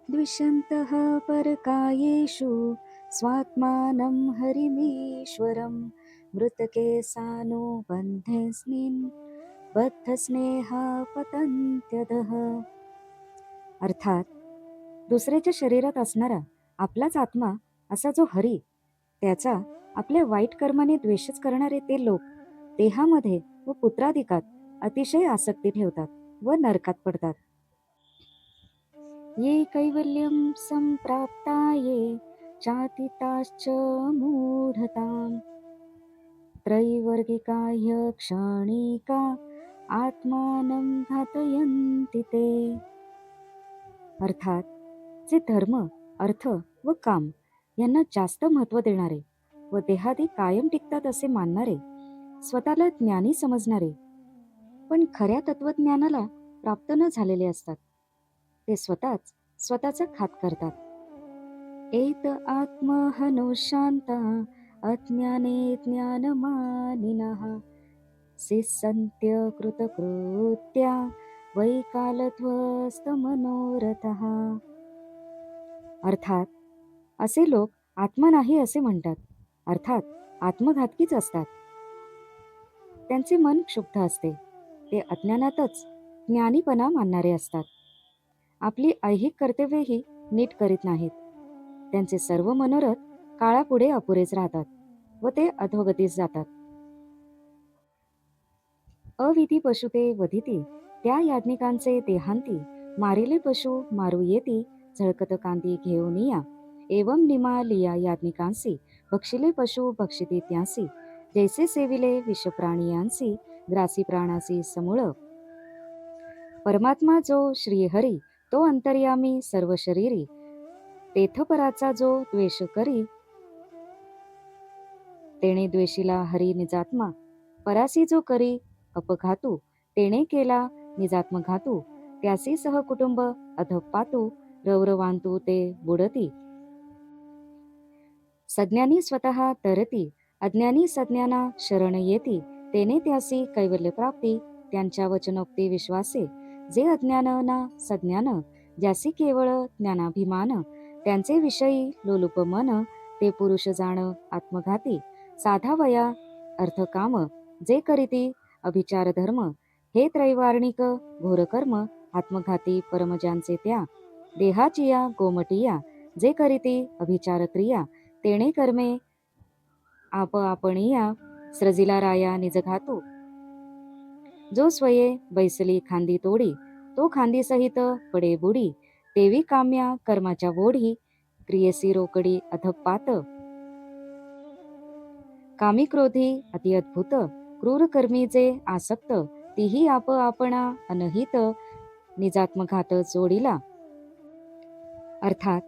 द्विषन्तः परकायेषु स्वात्मानं हरिमीश्वरं मृतके सानुबन्धेऽस्मिन् बद्धस्नेहा पतन्त्यदः. अर्थात दुसऱ्याच्या शरीरात असणारा आपलाच आत्मा असा जो हरी, त्याचा आपल्या वाईट कर्माने द्वेषच करणारे ते लोक देहामध्ये व पुत्राधिकात अतिशय आसक्ती ठेवतात व नरकात पडतात. ये कैवल्यं संप्राप्ता ये चातिताश्च मूढताम् त्रैवर्गिकाह्य क्षणिका आत्मानं घातयन्ति ते. अर्थात जे धर्म, अर्थ व काम यांना जास्त महत्त्व देणारे व देहादी कायम टिकतात असे मानणारे, स्वतःला ज्ञानी समजणारे पण खऱ्या तत्वज्ञानाला प्राप्त न झालेले असतात, ते स्वतःच स्वतःचा घात करतात. एत आत्महनो शांता अज्ञाने ज्ञानमानिनः सिसन्त्य कृतकृत्या वैकालध्वस्तमनोरथः. अर्थात असे लोक आत्मा नाही असे म्हणतात, अर्थात आत्मघातकीच असतात. त्यांचे मन क्षुब्ध असते, ते अज्ञानातच ज्ञानीपणा मानणारे असतात. आपली ऐहिक कर्तव्येही नीट करीत नाहीत. त्यांचे सर्व मनोरथ काळापुढे अपुरेच राहतात व ते अधोगतीस जातात. अविधी पशु ते वधिती त्या याज्ञिकांचे देहांती मारिले पशु मारू येती झळकत कांती घेऊन या एवं निमालिया याज्ञिकांसी भक्षिले पशु भक्षिती त्यांसी जैसे सेविले विषप्राणियांसी ग्रासी प्राणासी समूळ. परमात्मा जो श्रीहरी तो अंतर्यामी सर्व शरीरी तेथपराचा जो द्वेष करी तेणे द्वेषीला हरी निजात्मा परासी जो करी अपघातू तेणे केला निजात्मघातू त्यासी सहकुटुंब अधपातू रवरवांतू ते बुडती. सज्ञानी स्वतः तरती अज्ञानी सज्ञाना शरण येती तेने त्यासी कैवल्य प्राप्ती त्यांच्या वचनोक्ती विश्वासे जे अज्ञान ना सज्ञान ज्यासी केवळ ज्ञानाभिमान त्यांचे विषयी लोलुप मन ते पुरुष जाण आत्मघाती साधा वया अर्थकाम जे करीती अभिचार धर्म हे त्रैवार्णिक घोरकर्म आत्मघाती परमजांचे त्या देहाचिया गोमटिया जे करीती अभिचार क्रिया तेणे कर्मे आपणिया स्रजिला राया निजघातू. जो स्वये बैसली खांदी तोडी तो खांदी सहित पडे बुडी तेवी काम्या कर्माच्या वोढी क्रियेसी रोकडी अधपात. कामी क्रोधी अतिअद्भुत क्रूर कर्मीचे आसक्त तीही आपणा अनहित निजात्मघात जोडीला. अर्थात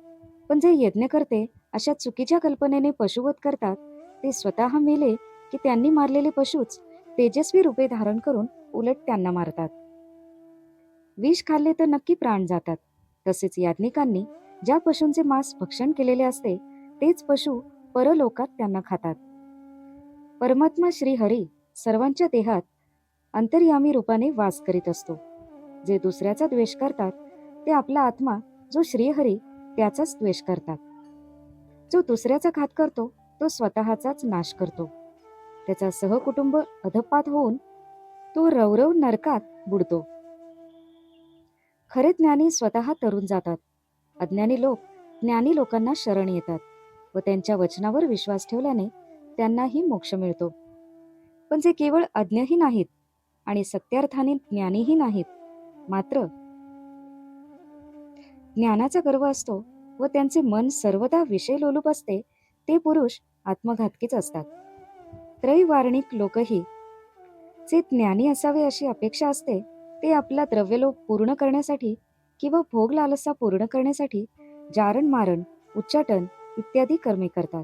पण जे यज्ञ करते अशा चुकीच्या कल्पनेने पशुवध करतात ते स्वतः मेले की त्यांनी मारलेले पशुच तेजस्वी रूपे धारण करून उलट त्यांना मारतात. विष खाल्ले तर नक्की प्राण जातात. तसेच याज्ञिकांनी ज्या पशूंचे मांस भक्षण केलेले असते तेच पशु परलोकात त्यांना खातात. परमात्मा श्रीहरी सर्वांच्या देहात अंतर्यामी रूपाने वास करीत असतो. जे दुसऱ्याचा द्वेष करतात ते आपला आत्मा जो श्रीहरी त्याचाच द्वेष करतात. जो दुसऱ्याचा घात करतो तो स्वतःचाच नाश करतो. त्याचा सहकुटुंब अधपात होऊन तो रवरव नरकात बुडतो. खरे ज्ञानी स्वतः तरुण जातात. अज्ञानी लोक ज्ञानी लोकांना शरण येतात व त्यांच्या वचनावर विश्वास ठेवल्याने त्यांनाही मोक्ष मिळतो. पण जे केवळ अज्ञही नाहीत आणि सत्यार्थाने ज्ञानीही नाहीत, मात्र ज्ञानाचा गर्व असतो व त्यांचे मन सर्वदा विषय लोलूप असते, ते पुरुष आत्मघातकीच असतात. त्रैवार्णिक लोकही जे ज्ञानी असावे अशी अपेक्षा असते ते आपला द्रव्यलोभ पूर्ण करण्यासाठी किंवा भोग लालसा पूर्ण करण्यासाठी जारण मारण उच्चाटन इत्यादी कर्मे करतात.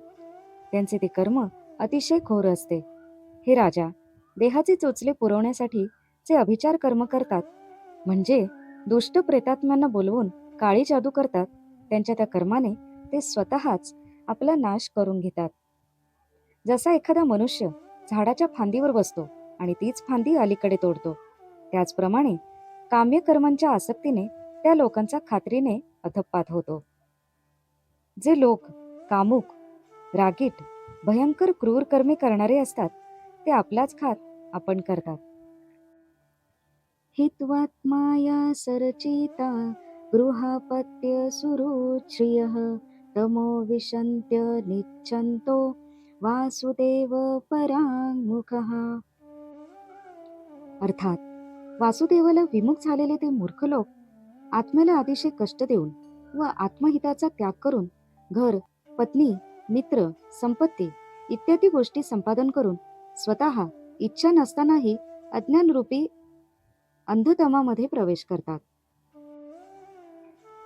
त्यांचे ते कर्म अतिशय घोर असते. हे राजा, देहाचे चोचले पुरवण्यासाठी जे अभिचार कर्म करतात म्हणजे दुष्ट प्रेतात्म्यांना बोलवून काळी जादू करतात, त्यांच्या त्या कर्माने ते स्वतःच आपला नाश करून घेतात. जसा एखादा मनुष्य झाडाच्या फांदीवर बसतो आणि तीच फांदी अलीकडे तोडतो, त्याचप्रमाणे काम्य कर्मांच्या आसक्तीने त्या लोकांचा खात्रीने अधप्पात होतो. जे लोक कामुक, रागीट, भयंकर क्रूर कर्मे करणारे असतात ते आपलाच घात आपण करतात. हित्वात्माया सरचिता गृहापत्य सुरुच्रियः तमो विशन्त्य निच्छन्तो वासुदेव पराङ्मुखः. अर्थात वासुदेवाला विमुख झालेले ते मूर्ख लोक आत्म्याला अतिशय कष्ट देऊन व आत्महिताचा त्याग करून घर, पत्नी, मित्र, संपत्ती इत्यादी गोष्टी संपादन करून स्वतः इच्छा नसतानाही अज्ञानरूपी अंधतमामध्ये प्रवेश करतात.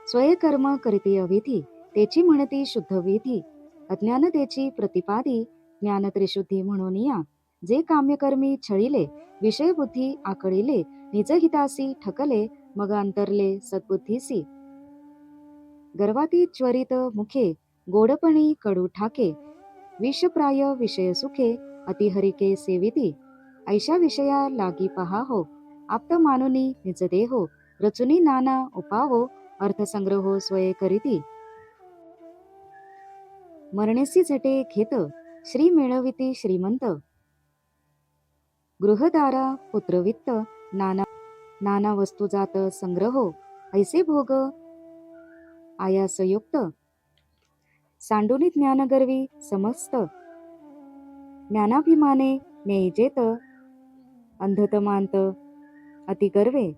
स्वयंकर्म करीती अविधी तेची म्हणती शुद्ध विधी अज्ञानतेची प्रतिपादी ज्ञानत्रिशुद्धी म्हणून या. जे काम्यकर्मी छळिले विषयबुद्धी आकळिले निजहितासी ठकले मग अंतरले सद्बुद्धीसी. गर्वाती ज्वरित मुखे गोडपणी कडू ठाके विषप्राय विषय सुखे अतिहरिके सेविती. ऐशा विषया लागी पहा हो आप्त मानुनी निज देहो रचुनी नाना उपावो अर्थसंग्रहो स्वये करीती. मरणेसी झटे घेत श्री मिळविती श्रीमंत गृहदारा पुत्रवित्त नाना नाना वस्तू जात संग्रहो ऐसे भोग आयासयुक्त. सांडुनी ज्ञानगर्वी समस्त ज्ञानाभिमाने नेजेत अंधतमांत अतिगर्वे.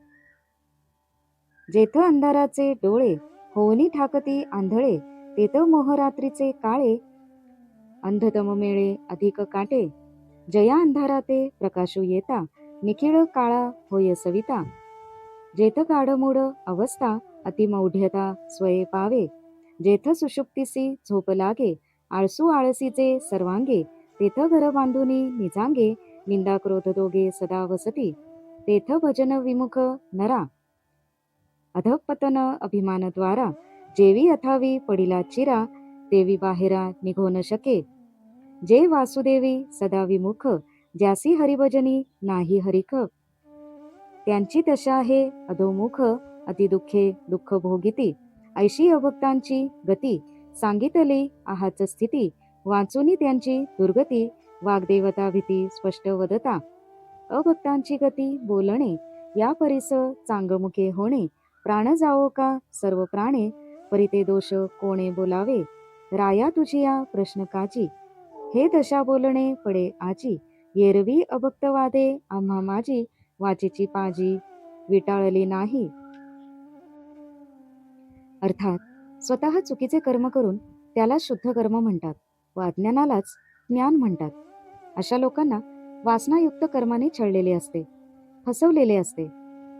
जेथ अंधाराचे डोळे होऊनी ठाकती आंधळे तेथ मोहरात्रीचे काळे अंधतम मेळे अधिक काटे. जया अंधाराते प्रकाशू येता निखिळ काळा होय सविता. जेथ गाढमूढ अवस्था अतिमौढ्यता स्वये पावे जेथ सुषुप्तीसी झोप लागे आळसू आळसीचे सर्वांगे तेथ घर बांधुनी निजांगे निंदा क्रोध दोघे सदा वसती. तेथ भजन विमुख नरा अधपतन अभिमानद्वारा जेवी अथावी पडिला चिरा देवी बाहेरा निघो न शके. जे वासुदेवी सदा विमुख ज्यासी हरिभजनी नाही हरिख त्यांची दशा आहे अधोमुख अतिदुःखे दुःख भोगिती. ऐशी अभक्तांची गती सांगितली आहाच स्थिती वाचुनी त्यांची दुर्गती वाग्देवता भीती स्पष्ट वदता. अभक्तांची गती बोलणे या परिस चांगमुखे होणे प्राण जावो का सर्व प्राणे परिते दोष कोणे बोलावे. राया तुझिया प्रश्न काची हे दशा बोलणे पडे आजी येरवी अभक्तवादे आम्हा माझी वाचेची पाजी विटाळली नाही. अर्थात स्वतः चुकीचे कर्म करून त्याला शुद्ध कर्म म्हणतात व अज्ञानालाच ज्ञान म्हणतात. अशा लोकांना वासनायुक्त कर्माने छळलेले असते, फसवलेले असते.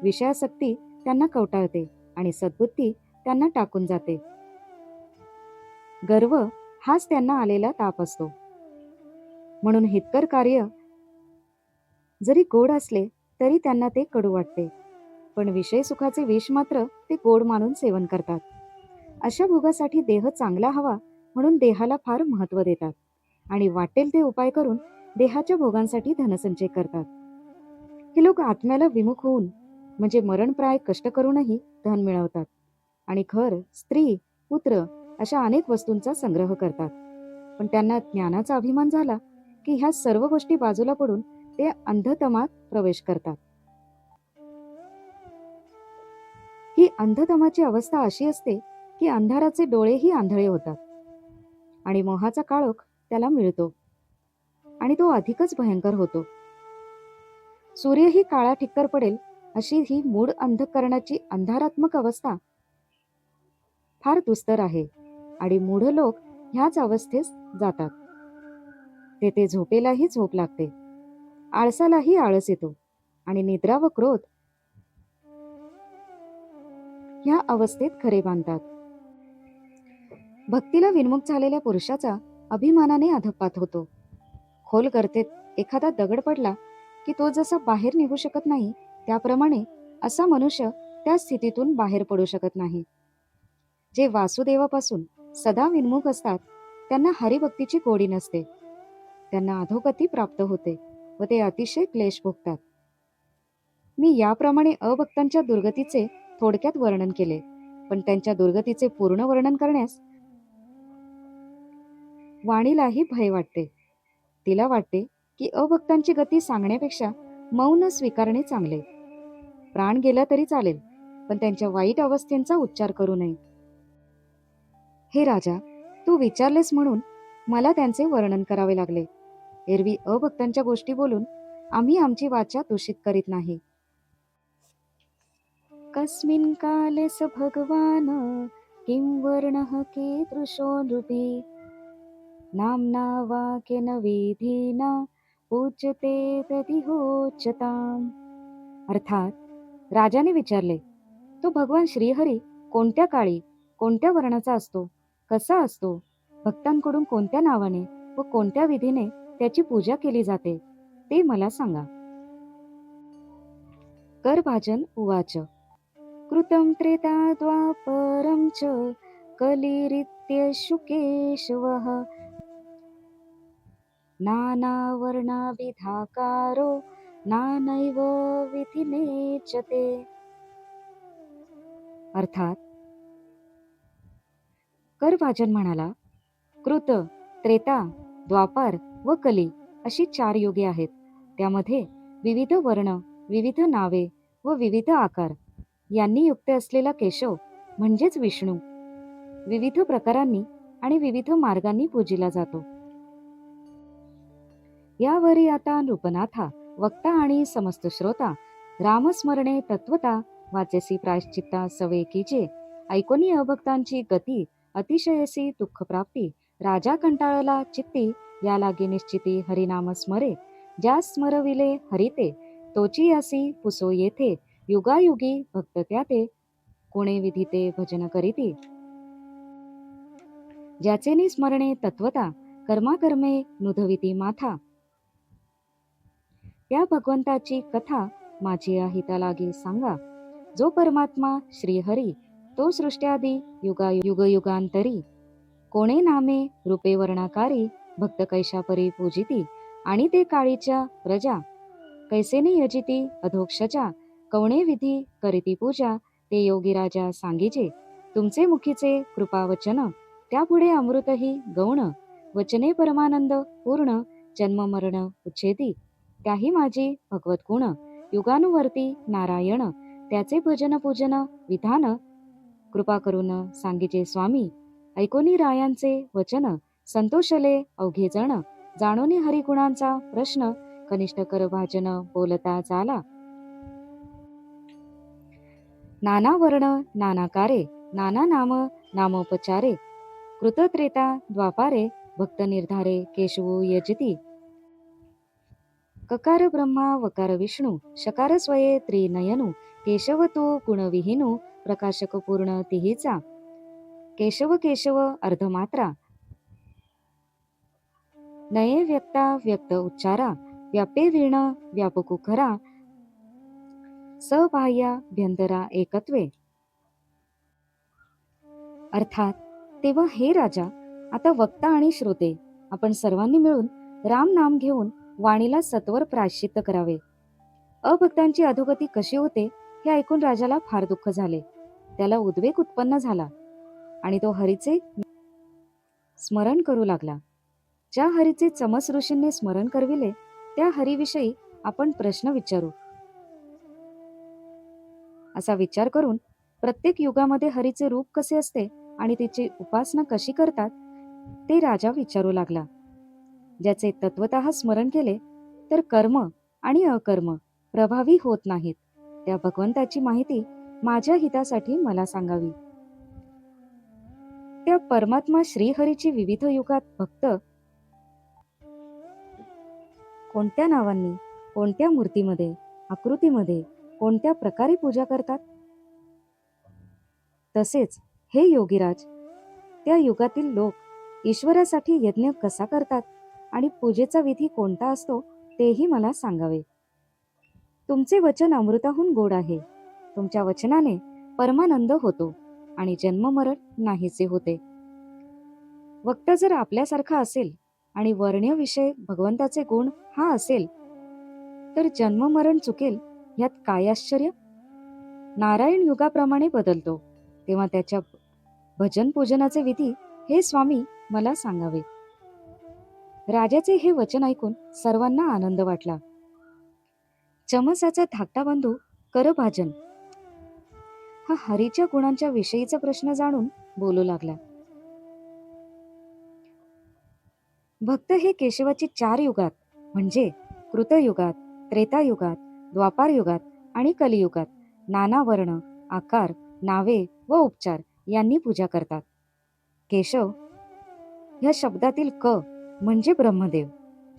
विषयासक्ती त्यांना कवटाळते आणि सद्बुद्धी त्यांना टाकून जाते. गर्व हाच त्यांना आलेला ताप असतो. म्हणून हितकर कार्य जरी गोड असले तरी त्यांना ते कडू वाटते. पण विषय सुखाचे विष मात्र ते गोड मानून सेवन करतात. अशा भोगासाठी देह चांगला हवा म्हणून देहाला फार महत्त्व देतात आणि वाटेल ते उपाय करून देहाच्या भोगांसाठी धनसंचय करतात. हे लोक आत्म्याला विमुख होऊन म्हणजे मरणप्राय कष्ट करूनही धन मिळवतात आणि घर, स्त्री, पुत्र अशा अनेक वस्तूंचा संग्रह करतात. पण त्यांना ज्ञानाचा अभिमान झाला की ह्या सर्व गोष्टी बाजूला पडून ते अंधतमात प्रवेश करतात. ही अंधतमाची अवस्था अशी असते की अंधाराचे डोळेही आंधळे होतात आणि मोहाचा काळोख त्याला मिळतो आणि तो अधिकच भयंकर होतो. सूर्यही काळा ठिक्कर पडेल अशी ही मूढ अंधकरणाची अंधारात्मक अवस्था फार दुस्तर आहे आणि मूढ लोक ह्याच अवस्थेस जातात. तेथे झोपेलाही झोप लागते, आळसालाही आळस येतो आणि निद्रा व क्रोध ह्या अवस्थेत खरे बांधतात. भक्तीला विन्मुख झालेल्या पुरुषाचा अभिमानाने अधपात होतो. खोल गर्तेत एखादा दगड पडला की तो जसा बाहेर निघू शकत नाही त्याप्रमाणे असा मनुष्य त्या स्थितीतून बाहेर पडू शकत नाही. जे वासुदेवापासून सदा विन्मुख असतात त्यांना हरिभक्तीची गोडी नसते. त्यांना अधोगती प्राप्त होते व ते अतिशय क्लेश भोगतात. मी याप्रमाणे अभक्तांच्या दुर्गतीचे थोडक्यात वर्णन केले. पण त्यांच्या दुर्गतीचे पूर्ण वर्णन करण्यास वाणीलाही भय वाटते. तिला वाटते की अभक्तांची गती सांगण्यापेक्षा मौन स्वीकारणे चांगले. प्राण गेला तरी चालेल, पण त्यांच्या वाईट अवस्थेंचा उच्चार करू नये. हे राजा, तू विचारलेस म्हणून मला त्यांचे वर्णन करावे लागले. एरवी अभक्तांच्या गोष्टी बोलून आम्ही आमची वाचा दूषित करीत नाही. कस्मिन् काले स भगवान किं वर्णः कीदृशो नृभिः नाम्ना वाक्येन विधिना पूज्यते तदिहोच्यताम्. अर्थात राजाने विचारले, तो भगवान श्रीहरी कोणत्या काळी, कोणत्या वर्णाचा असतो, कसा असतो, भक्तांकडून कोणत्या नावाने व कोणत्या विधीने त्याची पूजा केली जाते ते मला सांगा. करभाजन उवाच. कृतं त्रेता द्वापरं च कलिरित्यशु केशवः नानावर्णाभिधाकारो नानैव विधिनेचते. अर्थात करभाजन म्हणाला, कृत, त्रेता, द्वापार व कली अशी 4 युगे आहेत. त्यामध्ये विविध वर्ण, विविध नावे व विविध आकार यांनी युक्त असलेला केशव म्हणजेच विष्णू विविध प्रकारांनी आणि विविध मार्गांनी पूजिला जातो. यावरी आता नृपनाथा, वक्ता आणि समस्त श्रोता रामस्मरणे तत्वता वाचेसी प्रायश्चित्ता सवे कीजे. ऐकोनी अभक्तांची गती अतिशयसी दुःखप्राप्ती. राजा कंटाळला चित्ती या लागे निश्चिती हरिनाम स्मरे. ज्या स्मरविले हरिते तोची असी पुसो येथे. युगायुगी भक्त त्याते कोणे विधिते भजन करीती. ज्याचे निस्मरणे तत्वता कर्माकर्मे नुधविती माथा. त्या भगवंताची कथा माझी हिता लागी सांगा. जो परमात्मा श्रीहरी तो सृष्ट्यादी युगांतरी कोणे नामे रूपे वर्णाकारी भक्त कैशापरी पूजिती. आणि ते काळीच्या प्रजा कैसेने यजिती अधोक्षजा. कवणे विधी करीती पूजा ते योगी राजा सांगीजे. तुमचे मुखीचे कृपावचन त्यापुढे अमृतही गौण. वचने परमानंद पूर्ण जन्म मरण उच्छेदी. त्याही माझी भगवत गुण युगानुवर्ती नारायण. त्याचे भजन पूजन विधान कृपा करून सांगीचे स्वामी. ऐकोनी रायांचे वचन संतोषले अवघे जण. जाणोनी हरिगुणांचा प्रश्न कनिष्ठ करभाजन बोलता झाला. नाना वर्ण नाना कारे नाना नाम नामोपचारे. कृतत्रेता द्वापारे भक्त निर्धारे केशवो यजती. ककार ब्रह्मा वकार विष्णू शकार स्वये त्रिनयनु. केशव तो गुणविहीनु प्रकाशक पूर्ण तिहीचा. केशव केशव अर्धमात्रा नये व्यक्ता व्यक्त उच्चारा. व्यापे वीण व्यापकू खरा सबाह्या भ्यंतरा एकत्वे. अर्थात तेव्हा हे राजा, आता वक्ता आणि श्रोते आपण सर्वांनी मिळून राम नाम घेऊन वाणीला सत्वर प्रायश्चित्त करावे. अभक्तांची अधोगती कशी होते हे ऐकून राजाला फार दुःख झाले. त्याला उद्वेग उत्पन्न झाला आणि तो हरीचे स्मरण करू लागला. ज्या हरीचे चमस ऋषींनी स्मरण करविले त्या हरीविषयी आपण प्रश्न विचारू असा विचार करून प्रत्येक युगामध्ये हरीचे रूप कसे असते आणि तिची उपासना कशी करतात ते राजा विचारू लागला. ज्याचे तत्वतः स्मरण केले तर कर्म आणि अकर्म प्रभावी होत नाहीत, त्या भगवंताची माहिती माझ्या हितासाठी मला सांगावी. त्या परमात्मा श्रीहरीची विविध युगात भक्त कोणत्या नावांनी, कोणत्या मूर्तीमध्ये, आकृतीमध्ये, कोणत्या प्रकारे पूजा करतात. तसेच हे योगीराज, त्या युगातील लोक ईश्वरासाठी यज्ञ कसा करतात आणि पूजेचा विधी कोणता असतो तेही मला सांगावे. तुमचे वचन अमृताहून गोड आहे. तुमच्या वचनाने परमानंद होतो आणि जन्ममरण नाहीसे होते. वक्ता जर आपल्यासारखा असेल आणि वर्ण्य विषय भगवंताचे गुण हा असेल तर जन्ममरण चुकेल यात काय आश्चर्य. नारायण युगाप्रमाणे बदलतो तेव्हा त्याच्या भजन पूजनाचे विधी हे स्वामी मला सांगावे. राजाचे हे वचन ऐकून सर्वांना आनंद वाटला. चमसाचा धाकटा बंधू करभाजन हा हरीच्या गुणांच्या विषयीचा प्रश्न जाणून बोलू लागला. भक्त हे केशवाची 4 युगात म्हणजे कृतयुगात, त्रेतायुगात, द्वापार युगात आणि कलियुगात नाना वर्ण, आकार, नावे व उपचार यांनी पूजा करतात. केशव ह्या शब्दातील क म्हणजे ब्रह्मदेव,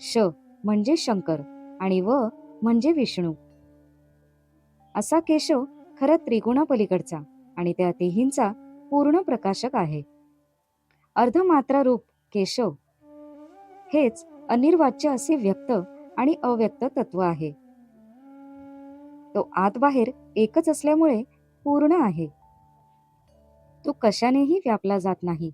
श म्हणजे शंकर आणि व म्हणजे विष्णू. असा केशव खरा त्रिगुणापलीकडचा आणि त्या तिहींचा पूर्ण प्रकाशक आहे. अर्धमात्रा रूप केशव हेच अनिर्वाच्य असे व्यक्त आणि अव्यक्त तत्व आहे. तो आत बाहेर एकच असल्यामुळे पूर्ण आहे. तो कशानेही व्यापला जात नाही.